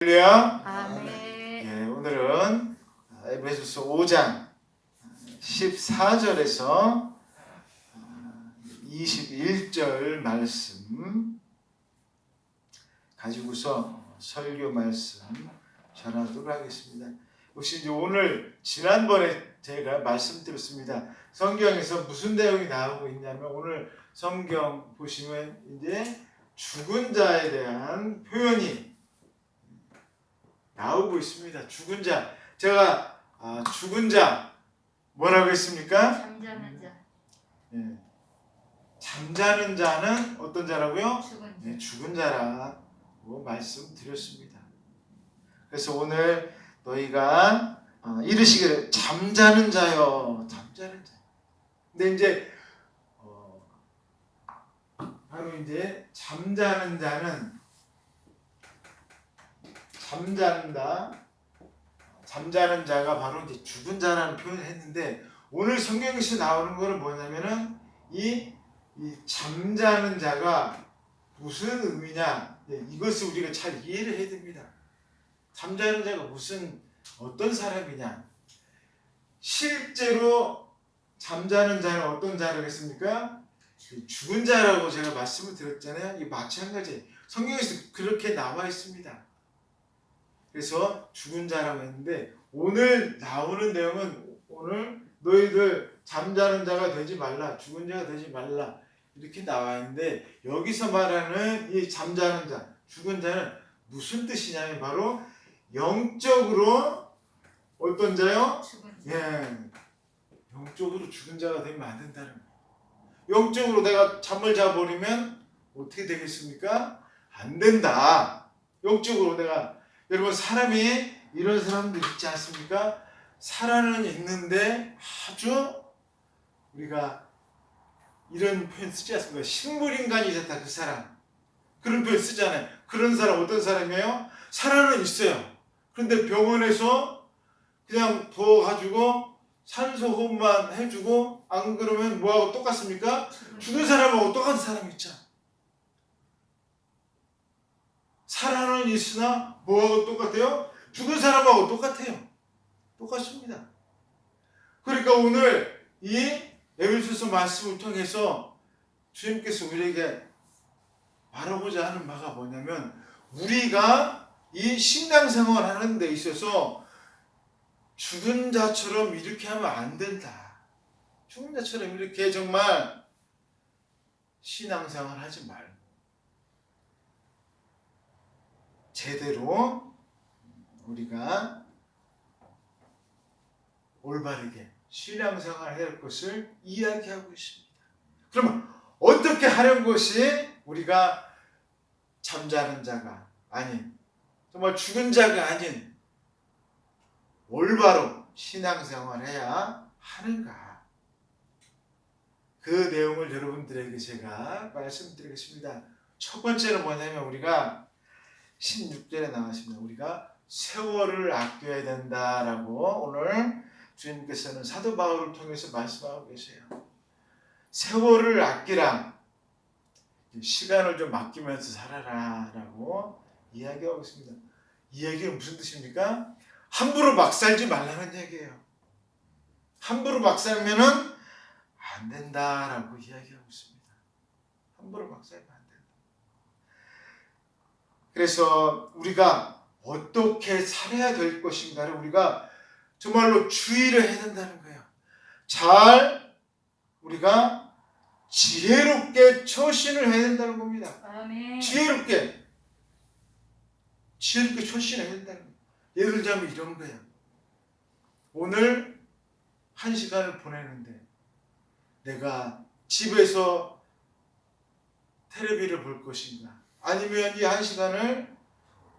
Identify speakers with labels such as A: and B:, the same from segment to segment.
A: 할렐루야.
B: 아멘.
A: 예, 오늘은 에베소서 5장 14절에서 21절 말씀 가지고서 설교 말씀 전하도록 하겠습니다. 혹시 이제 오늘 지난번에 제가 말씀드렸습니다. 성경에서 무슨 내용이 나오고 있냐면 오늘 성경 보시면 이제 죽은 자에 대한 표현이 나오고 있습니다. 죽은 자. 제가 죽은 자 뭐라고 했습니까?
B: 잠자는 자.
A: 예. 잠자는 자는 어떤 자라고요?
B: 죽은 자.
A: 네, 죽은 자라고 말씀드렸습니다. 그래서 오늘 너희가 이르시기를 잠자는 자요. 잠자는 자. 근데 이제 바로 이제 잠자는 자는 잠자는 자가 바로 이제 죽은 자라는 표현을 했는데 오늘 성경에서 나오는 거는 뭐냐면은 이 잠자는 자가 무슨 의미냐 이것을 우리가 잘 이해를 해야 됩니다. 잠자는 자가 어떤 사람이냐 실제로 잠자는 자는 어떤 자라고 했습니까? 죽은 자라고 제가 말씀을 드렸잖아요. 이 마찬가지 성경에서 그렇게 나와 있습니다. 그래서 죽은 자라고 했는데 오늘 나오는 내용은 오늘 너희들 잠자는 자가 되지 말라, 죽은 자가 되지 말라 이렇게 나와 있는데 여기서 말하는 이 잠자는 자, 죽은 자는 무슨 뜻이냐면 바로 영적으로 어떤 자요?
B: 죽은 자.
A: 예, 영적으로 죽은 자가 되면 안 된다는 거예요. 영적으로 내가 잠을 자버리면 어떻게 되겠습니까? 안 된다. 영적으로 내가 여러분 사람이 이런 사람들 있지 않습니까? 살아는 있는데 아주 우리가 이런 표현 쓰지 않습니까? 식물인간이 됐다 그 사람 그런 표현 쓰잖아요. 그런 사람 어떤 사람이에요? 살아는 있어요. 그런데 병원에서 그냥 부어가지고 산소호흡만 해주고 안 그러면 뭐하고 똑같습니까? 죽은 사람하고 똑같은 사람이 있죠. 살아는 있으나 뭐하고 똑같아요? 죽은 사람하고 똑같아요. 똑같습니다. 그러니까 오늘 이 에베소서 말씀을 통해서 주님께서 우리에게 말하고자 하는 바가 뭐냐면 우리가 이 신앙생활 하는 데 있어서 죽은 자처럼 이렇게 하면 안 된다. 죽은 자처럼 이렇게 정말 신앙생활 하지 말고 제대로 우리가 올바르게 신앙생활 해야 할 것을 이야기하고 있습니다. 그러면 어떻게 하는 것이 우리가 잠자는 자가 아닌 정말 죽은 자가 아닌 올바로 신앙생활 해야 하는가? 그 내용을 여러분들에게 제가 말씀드리겠습니다. 첫 번째는 뭐냐면 우리가 16절에 나왔습니다. 우리가 세월을 아껴야 된다라고 오늘 주님께서는 사도 바울을 통해서 말씀하고 계세요. 세월을 아끼라. 시간을 좀 아끼면서 살아라 라고 이야기하고 있습니다. 이 얘기는 무슨 뜻입니까? 함부로 막 살지 말라는 얘기예요. 함부로 막 살면은 안 된다라고 이야기하고 있습니다. 함부로 막 살면 안 된다. 그래서 우리가 어떻게 살아야 될 것인가를 우리가 정말로 주의를 해야 된다는 거예요. 잘 우리가 지혜롭게 처신을 해야 된다는 겁니다.
B: 아멘.
A: 지혜롭게 처신을 해야 된다는 거예요. 예를 들자면 이런 거예요. 오늘 1시간을 보내는데 내가 집에서 텔레비를 볼 것인가 아니면 이 1시간을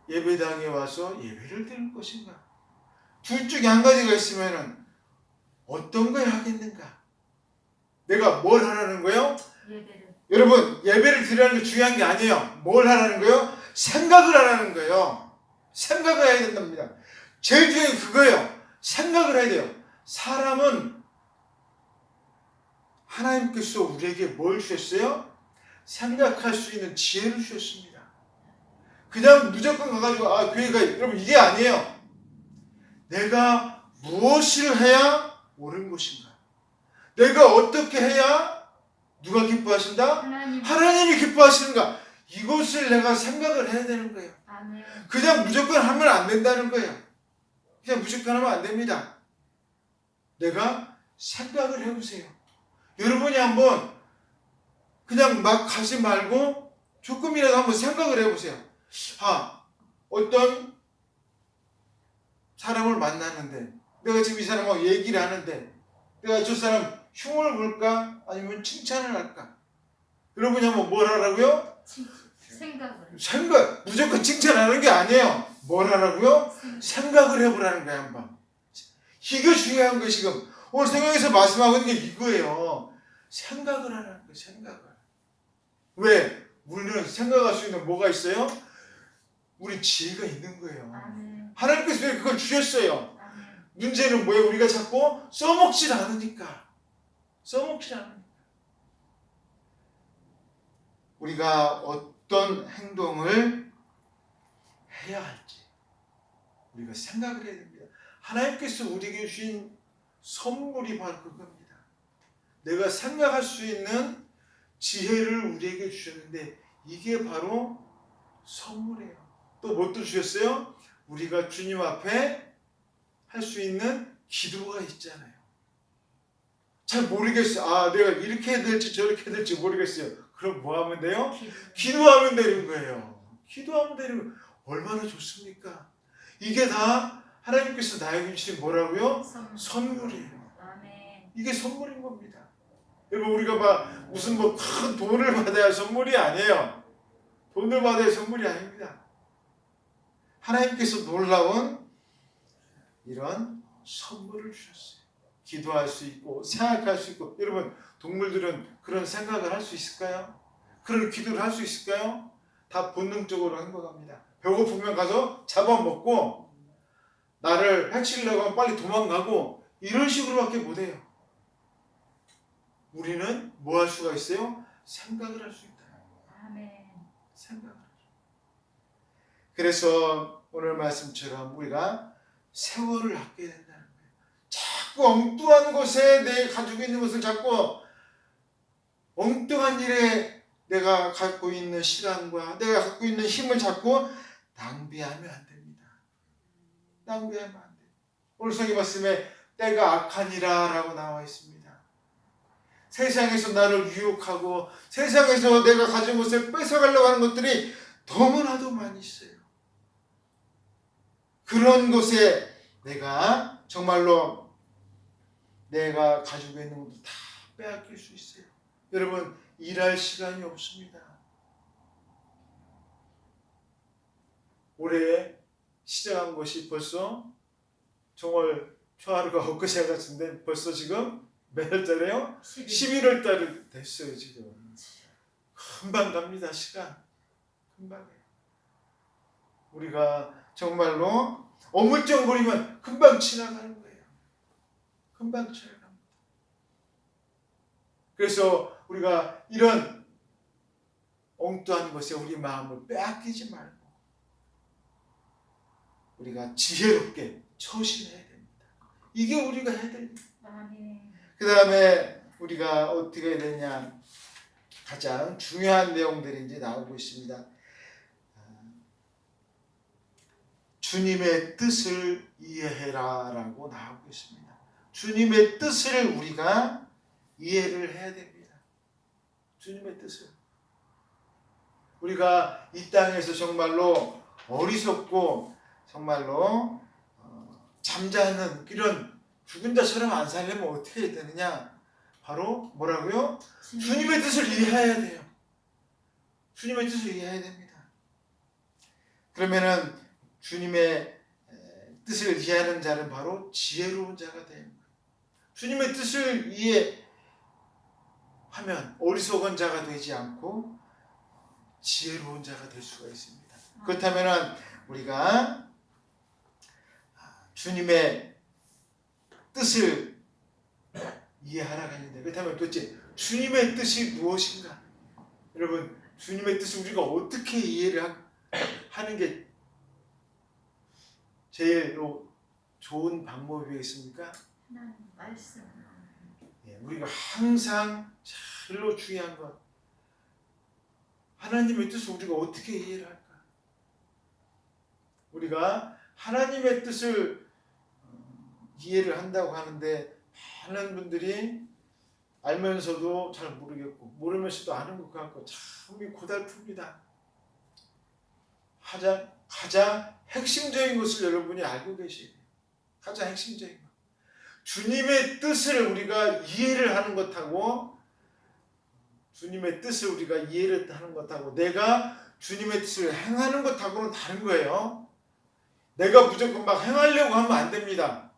A: 예배당에 와서 예배를 드릴 것인가 둘 중에 한 가지가 있으면 어떤 걸 하겠는가? 내가 뭘 하라는 거예요?
B: 예배를.
A: 여러분 예배를 드리는 게 중요한 게 아니에요. 뭘 하라는 거예요? 생각을 하라는 거예요. 생각을 해야 된답니다. 제일 중요한 게 그거예요. 생각을 해야 돼요. 사람은 하나님께서 우리에게 뭘 주셨어요? 생각할 수 있는 지혜를 주셨습니다. 그냥 무조건 가가지고 교회 가. 여러분 이게 아니에요. 내가 무엇을 해야 옳은 것인가? 내가 어떻게 해야 누가 기뻐하신다? 하나님이 기뻐하시는가? 이것을 내가 생각을 해야 되는 거예요.
B: 아멘.
A: 그냥 무조건 하면 안 된다는 거예요. 그냥 무조건 하면 안 됩니다. 내가 생각을 해보세요. 여러분이 한번 그냥 막 가지 말고 조금이라도 한번 생각을 해보세요. 어떤 사람을 만났는데 내가 지금 이 사람하고 얘기를 하는데 내가 저 사람 흉을 볼까? 아니면 칭찬을 할까? 여러분이 한번 뭘 하라고요? 생각. 무조건 칭찬하는 게 아니에요. 뭘 하라고요? 생각을 해보라는 거야 한번. 이게 중요한 거예요. 지금 오늘 성경에서 말씀하고 있는 게 이거예요. 생각을 하라는 거예요. 생각을. 왜? 우리는 생각할 수 있는 뭐가 있어요? 우리 지혜가 있는 거예요. 하나님께서 왜 그걸 주셨어요? 문제는 뭐예요? 우리가 자꾸 써먹질 않으니까. 우리가 어떤 행동을 해야 할지 우리가 생각을 해야 됩니다. 하나님께서 우리에게 주신 선물이 바로 그겁니다. 내가 생각할 수 있는 지혜를 우리에게 주셨는데 이게 바로 선물이에요. 또 뭣도 주셨어요? 우리가 주님 앞에 할 수 있는 기도가 있잖아요. 잘 모르겠어요. 내가 이렇게 해야 될지 저렇게 해야 될지 모르겠어요. 그럼 뭐 하면 돼요? 기도하면 되는 거예요. 기도하면 되는 거예요. 얼마나 좋습니까? 이게 다 하나님께서 나에게 주신 뭐라고요? 선물이에요. 이게 선물인 겁니다. 여러분 우리가 무슨 큰 돈을 받아야 선물이 아니에요. 돈을 받아야 선물이 아닙니다. 하나님께서 놀라운 이런 선물을 주셨어요. 기도할 수 있고 생각할 수 있고. 여러분 동물들은 그런 생각을 할 수 있을까요? 그런 기도를 할 수 있을까요? 다 본능적으로 행동합니다. 배고프면 가서 잡아먹고 나를 해치려고 하면 빨리 도망가고 이런 식으로밖에 못해요. 우리는 뭐 할 수가 있어요? 생각을 할 수 있다. 생각을 할 수 있다. 그래서 오늘 말씀처럼 우리가 세월을 아껴야 된다는 거예요. 자꾸 엉뚱한 것에 내가 가지고 있는 것을 자꾸 엉뚱한 일에 내가 갖고 있는 시간과 내가 갖고 있는 힘을 자꾸 낭비하면 안 됩니다. 낭비하면 안 돼요. 오늘 성경 말씀에 때가 악하니라 라고 나와 있습니다. 세상에서 나를 유혹하고 세상에서 내가 가진 것을 뺏어가려고 하는 것들이 너무나도 많이 있어요. 그런 것에 내가 정말로 내가 가지고 있는 것도 다 빼앗길 수 있어요. 여러분 일할 시간이 없습니다. 올해 시작한 것이 벌써 정월 초하루가 엊그제 같은데 벌써 지금 몇 월달이에요? 11월 달이 됐어요. 지금 금방 갑니다. 시간 금방이에요. 우리가 정말로 어물쩡거리면 금방 지나가는 거예요. 금방 지나갑니다. 그래서 우리가 이런 엉뚱한 것에 우리 마음을 빼앗기지 말고 우리가 지혜롭게 처신해야 됩니다. 이게 우리가 해야 됩니다. 그 다음에 우리가 어떻게 해야 되냐, 가장 중요한 내용들이 이제 나오고 있습니다. 주님의 뜻을 이해해라 라고 나오고 있습니다. 주님의 뜻을 우리가 이해를 해야 됩니다. 주님의 뜻을. 우리가 이 땅에서 정말로 어리석고 정말로 잠자는 이런 죽은 자처럼 안 살려면 어떻게 해야 되느냐? 바로 뭐라고요? 주님의 뜻을 이해해야 돼요. 주님의 뜻을 이해해야 됩니다. 그러면은 주님의 뜻을 이해하는 자는 바로 지혜로운 자가 되는 거예요. 주님의 뜻을 이해하면 어리석은 자가 되지 않고 지혜로운 자가 될 수가 있습니다. 그렇다면은 우리가 주님의 뜻을 이해하라고 했는데, 그렇다면 도대체 주님의 뜻이 무엇인가? 여러분, 주님의 뜻을 우리가 어떻게 이해를 하는 게 제일 좋은 방법이겠습니까?
B: 하나님 말씀.
A: 예, 우리가 항상 제일로 중요한 것, 하나님의 뜻을 우리가 어떻게 이해를 할까? 우리가 하나님의 뜻을 이해를 한다고 하는데 많은 분들이 알면서도 잘 모르겠고 모르면서도 아는 것 같고 참 고달픕니다. 가장 핵심적인 것을 여러분이 알고 계셔야 돼요. 가장 핵심적인 것. 주님의 뜻을 우리가 이해를 하는 것하고 주님의 뜻을 우리가 이해를 하는 것하고 내가 주님의 뜻을 행하는 것하고는 다른 거예요. 내가 무조건 막 행하려고 하면 안 됩니다.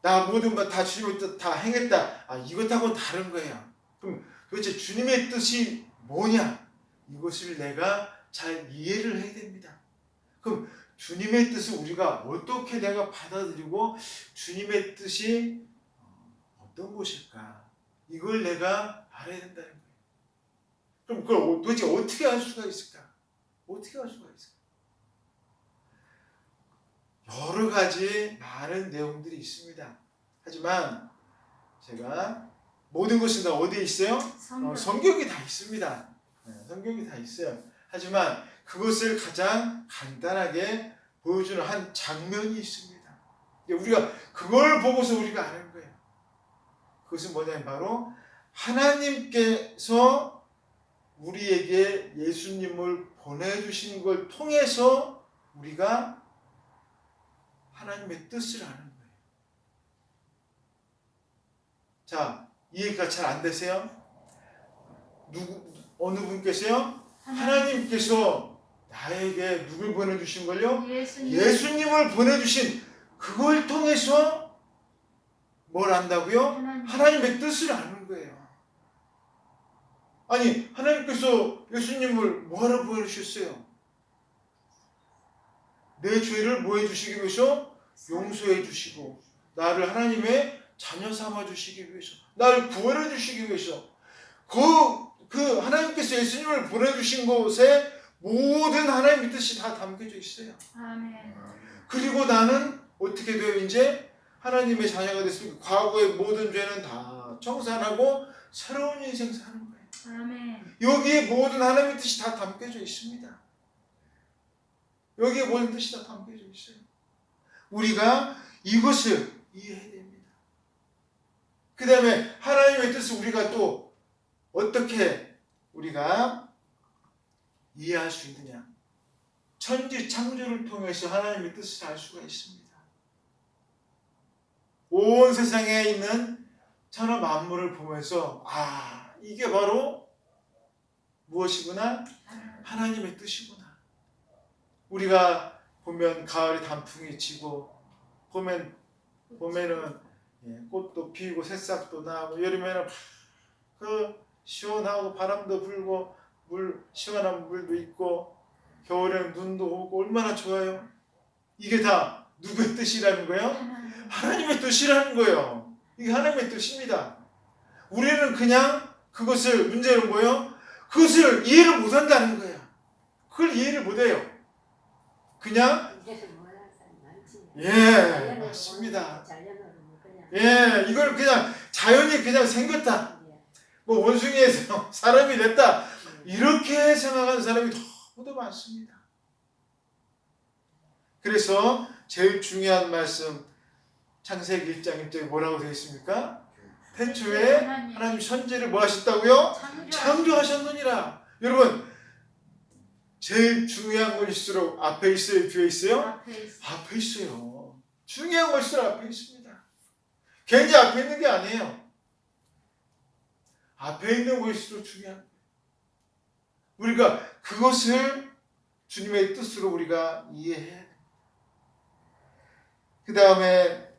A: 나 모든 것 다 주님의 뜻 다 행했다. 이것하고는 다른 거예요. 그럼 도대체 주님의 뜻이 뭐냐? 이것을 내가 잘 이해를 해야 됩니다. 그럼 주님의 뜻을 우리가 어떻게 내가 받아들이고 주님의 뜻이 어떤 것일까? 이걸 내가 알아야 된다는 거예요. 그럼 그걸 도대체 어떻게 알 수가 있을까? 어떻게 알 수가 있을까? 여러 가지 많은 내용들이 있습니다. 하지만 제가 모든 것은 다 어디에 있어요? 성경이 다 있습니다. 성경이 다 있어요. 하지만 그것을 가장 간단하게 보여주는 한 장면이 있습니다. 우리가 그걸 보고서 우리가 아는 거예요. 그것은 뭐냐면 바로 하나님께서 우리에게 예수님을 보내주신 걸 통해서 우리가 하나님의 뜻을 아는 거예요. 자, 이해가 잘 안 되세요? 어느 분께서요? 하나님께서 나에게 누굴 보내주신 걸요? 예수님을 보내주신 그걸 통해서 뭘 안다고요? 하나님의 뜻을 아는 거예요. 아니, 하나님께서 예수님을 뭐하러 보내주셨어요? 내 죄를 뭐 해주시기 위해서? 용서해 주시고 나를 하나님의 자녀 삼아 주시기 위해서, 나를 구원해 주시기 위해서, 그 하나님께서 예수님을 보내주신 곳에 모든 하나님의 뜻이 다 담겨져 있어요.
B: 아멘.
A: 그리고 나는 어떻게 돼요? 이제 하나님의 자녀가 됐으니까 과거의 모든 죄는 다 청산하고 새로운 인생 사는 거예요.
B: 아멘.
A: 여기에 모든 하나님의 뜻이 다 담겨져 있습니다. 여기에 모든 뜻이 다 담겨져 있어요. 우리가 이것을 이해해야 됩니다. 그 다음에 하나님의 뜻을 우리가 또 어떻게 우리가 이해할 수 있느냐? 천지 창조를 통해서 하나님의 뜻을 알 수가 있습니다. 온 세상에 있는 천하 만물을 보면서 이게 바로 무엇이구나? 하나님의 뜻이구나. 우리가 보면 가을에 단풍이 지고 봄에는 꽃도 피고 새싹도 나고 여름에는 시원하고 바람도 불고 시원한 물도 있고 겨울에는 눈도 오고 얼마나 좋아요. 이게 다 누구의 뜻이라는 거예요? 하나님의 뜻이라는 거예요. 이게 하나님의 뜻입니다. 우리는 그냥 그것을 문제는 뭐예요? 그것을 이해를 못한다는 거예요. 그걸 이해를 못해요. 그냥 맞습니다. 이걸 그냥 자연이 그냥 생겼다. 뭐 원숭이에서 사람이 됐다. 이렇게 생각하는 사람이 너무도 많습니다. 그래서 제일 중요한 말씀 창세기 1장 1절에 뭐라고 되어 있습니까? 태초에 하나님 천지를 뭐 하셨다고요? 창조하셨느니라. 여러분 제일 중요한 것일수록 앞에 있어요? 뒤에 있어요? 앞에 있어요. 중요한 것일수록 앞에 있습니다. 괜히 앞에 있는 게 아니에요. 앞에 있는 것일수록 중요한 거예요. 우리가 그것을 주님의 뜻으로 우리가 이해해야 돼요. 그 다음에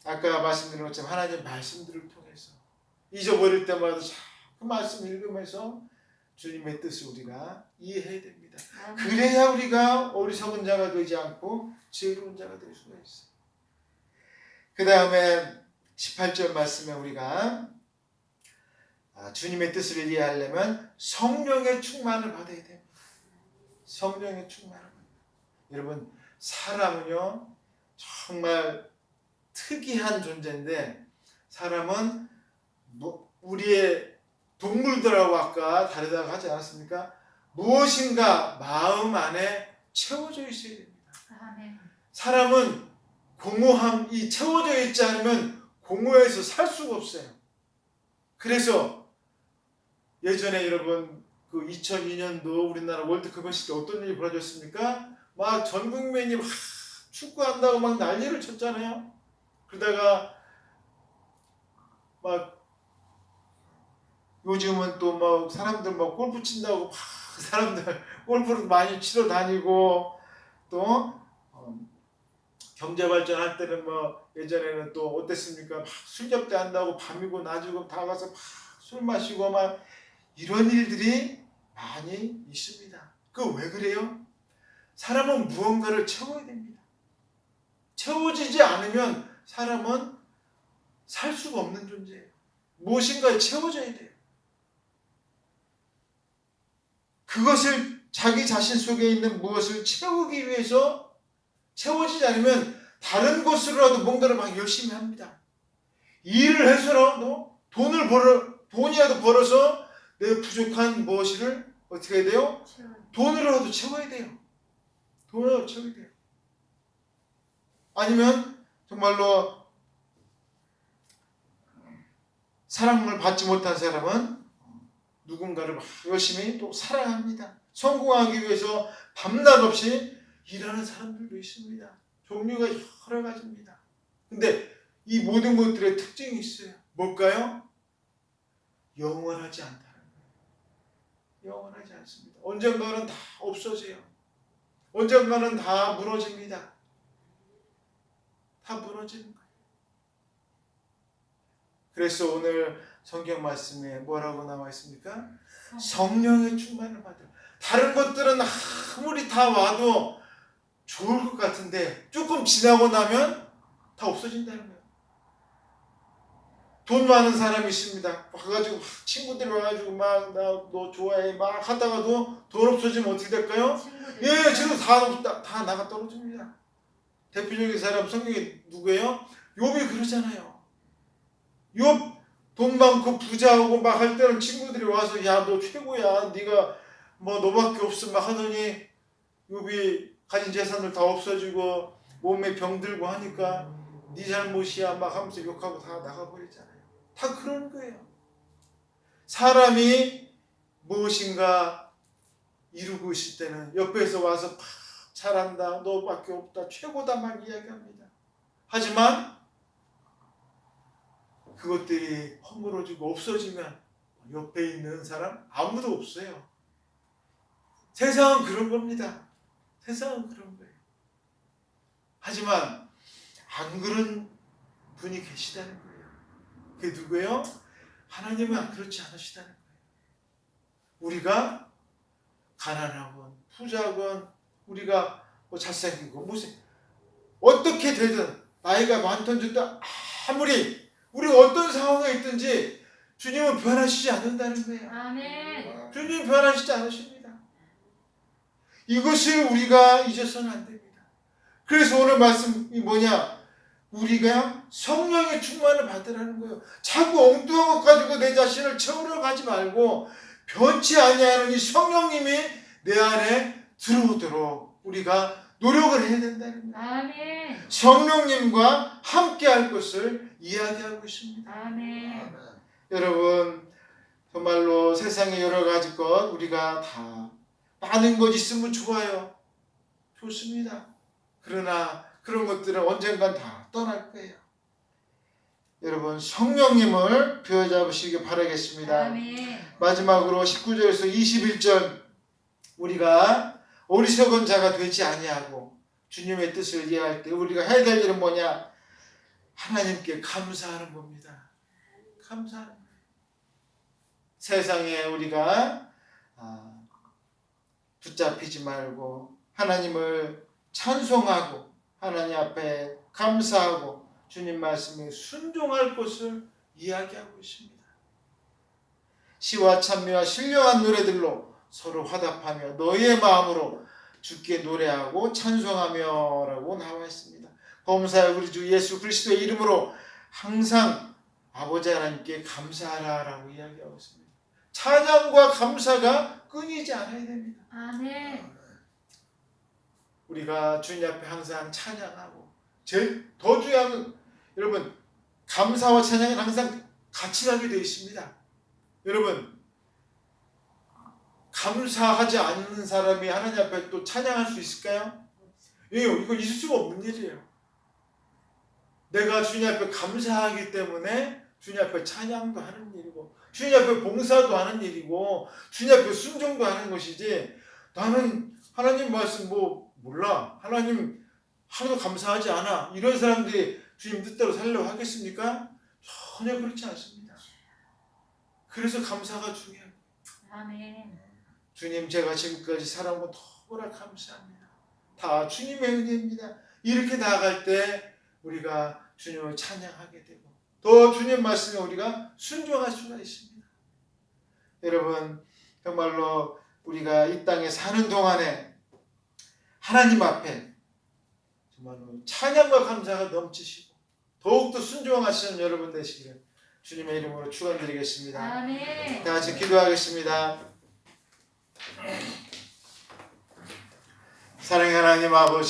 A: 아까 말씀드린 것처럼 하나님의 말씀들을 통해서 잊어버릴 때마다 그 말씀 읽으면서 주님의 뜻을 우리가 이해해야 됩니다. 그래야 우리가 어리석은 자가 되지 않고 지혜로운 자가 될 수가 있어요. 그 다음에 18절 말씀에 우리가 주님의 뜻을 이해하려면 성령의 충만을 받아야 됩니다. 성령의 충만함. 여러분, 사람은요 정말 특이한 존재인데, 사람은 우리의 동물들하고 아까 다르다고 하지 않았습니까? 무엇인가 마음 안에 채워져 있어야 됩니다.
B: 아멘.
A: 사람은 공허함이 채워져 있지 않으면 공허해서 살 수가 없어요. 그래서 예전에 여러분 그 2002년도 우리나라 월드컵 했을 때 어떤 일이 벌어졌습니까? 막 전 국민이 막 축구한다고 막 난리를 쳤잖아요. 그러다가 막 요즘은 또 막 사람들 막 골프 친다고 막 사람들 골프를 많이 치러 다니고, 또 경제 발전할 때는 뭐 예전에는 또 어땠습니까? 막 술접대 한다고 밤이고 낮이고 다 가서 막 술 마시고 막 이런 일들이 많이 있습니다. 그 왜 그래요? 사람은 무언가를 채워야 됩니다. 채워지지 않으면 사람은 살 수가 없는 존재예요. 무엇인가에 채워져야 돼요. 그것을 자기 자신 속에 있는 무엇을 채우기 위해서 채워지지 않으면 다른 것으로라도 뭔가를 막 열심히 합니다. 일을 해서라도 돈이라도 벌어서 내 부족한 무엇을 어떻게 해야 돼요? 돈으로라도 채워야 돼요. 돈으로 채워야 돼요. 아니면 정말로 사랑을 받지 못한 사람은 누군가를 막 열심히 또 사랑합니다. 성공하기 위해서 밤낮 없이 일하는 사람들도 있습니다. 종류가 여러 가지입니다. 근데 이 모든 것들의 특징이 있어요. 뭘까요? 영원하지 않다는 거예요. 영원하지 않습니다. 언젠가는 다 없어져요. 언젠가는 다 무너집니다. 다 무너지는 거예요. 그래서 오늘 성경 말씀에 뭐라고 나와 있습니까? 성령의 충만을 받으라. 다른 것들은 아무리 다 와도 좋을 것 같은데 조금 지나고 나면 다 없어진다는 거예요. 돈 많은 사람이 있습니다. 와가지고 친구들이 와가지고 막 나 너 좋아해 막 하다가도 돈 없어지면 어떻게 될까요? 예, 지금 다 나가 떨어집니다. 대표적인 사람 성경에 누구예요? 욥이 그러잖아요. 욥 돈 많고 부자하고 막 할 때는 친구들이 와서 야 너 최고야, 네가 뭐 너밖에 없어 막 하더니 욥이 가진 재산들 다 없어지고 몸에 병들고 하니까 네 잘못이야 막 하면서 욕하고 다 나가버리잖아요. 다 그런 거예요. 사람이 무엇인가 이루고 있을 때는 옆에서 와서 막 잘한다, 너밖에 없다, 최고다 막 이야기합니다. 하지만 그것들이 허물어지고 없어지면 옆에 있는 사람 아무도 없어요. 세상은 그런 겁니다. 세상은 그런 거예요. 하지만 안 그런 분이 계시다는 거예요. 그게 누구예요? 하나님은 그렇지 않으시다는 거예요. 우리가 가난하건 부자건 우리가 뭐 잘생기고 무슨 어떻게 되든 나이가 많든 적든 아무리 우리가 어떤 상황에 있든지 주님은 변하시지 않는다는 거예요.
B: 아멘.
A: 주님은 변하시지 않으십니다. 이것을 우리가 잊어서는 안 됩니다. 그래서 오늘 말씀이 뭐냐? 우리가 성령의 충만을 받으라는 거예요. 자꾸 엉뚱한 것 가지고 내 자신을 채우려 가지 말고 변치 아니하는 이 성령님이 내 안에 들어오도록 우리가 노력을 해야 된다는 거예요.
B: 아멘.
A: 성령님과 함께 할 것을 이야기하고 있습니다.
B: 아멘.
A: 여러분, 정말로 세상에 여러 가지 것 우리가 다 많은 것 있으면 좋아요. 좋습니다. 그러나 그런 것들은 언젠간 다 떠날 거예요. 여러분, 성령님을 부여잡으시기 바라겠습니다.
B: 아멘.
A: 마지막으로 19절에서 21절, 우리가 어리석은 자가 되지 아니하고 주님의 뜻을 이해할 때 우리가 해야 될 일은 뭐냐? 하나님께 감사하는 겁니다. 감사하는 거예요. 세상에 우리가 붙잡히지 말고 하나님을 찬송하고 하나님 앞에 감사하고 주님 말씀에 순종할 것을 이야기하고 있습니다. 시와 찬미와 신령한 노래들로 서로 화답하며 너희의 마음으로 주께 노래하고 찬송하며라고 나와 있습니다. 범사에 우리 주 예수 그리스도의 이름으로 항상 아버지 하나님께 감사하라라고 이야기하고 있습니다. 찬양과 감사가 끊이지 않아야 됩니다.
B: 아멘.
A: 우리가 주님 앞에 항상 찬양하고 제일 더 중요한 건 여러분 감사와 찬양은 항상 같이 가게 되어 있습니다. 여러분 감사하지 않는 사람이 하나님 앞에 또 찬양할 수 있을까요? 이거 있을 수가 없는 일이에요. 내가 주님 앞에 감사하기 때문에 주님 앞에 찬양도 하는 일이고 주님 앞에 봉사도 하는 일이고 주님 앞에 순종도 하는 것이지 나는 하나님 말씀 몰라 하나님 하나도 감사하지 않아 이런 사람들이 주님 뜻대로 살려고 하겠습니까? 전혀 그렇지 않습니다. 그래서 감사가 중요해요.
B: 아멘.
A: 주님 제가 지금까지 살아온 거 너무나 감사합니다. 다 주님의 은혜입니다. 이렇게 나아갈 때 우리가 주님을 찬양하게 되고 더 주님 말씀에 우리가 순종할 수가 있습니다. 여러분 정말로 우리가 이 땅에 사는 동안에 하나님 앞에 정말로 찬양과 감사가 넘치시고 더욱더 순종하시는 여러분 되시기를 주님의 이름으로 축원드리겠습니다.
B: 아멘.
A: 다 같이 기도하겠습니다. 사랑하는 하나님 아버지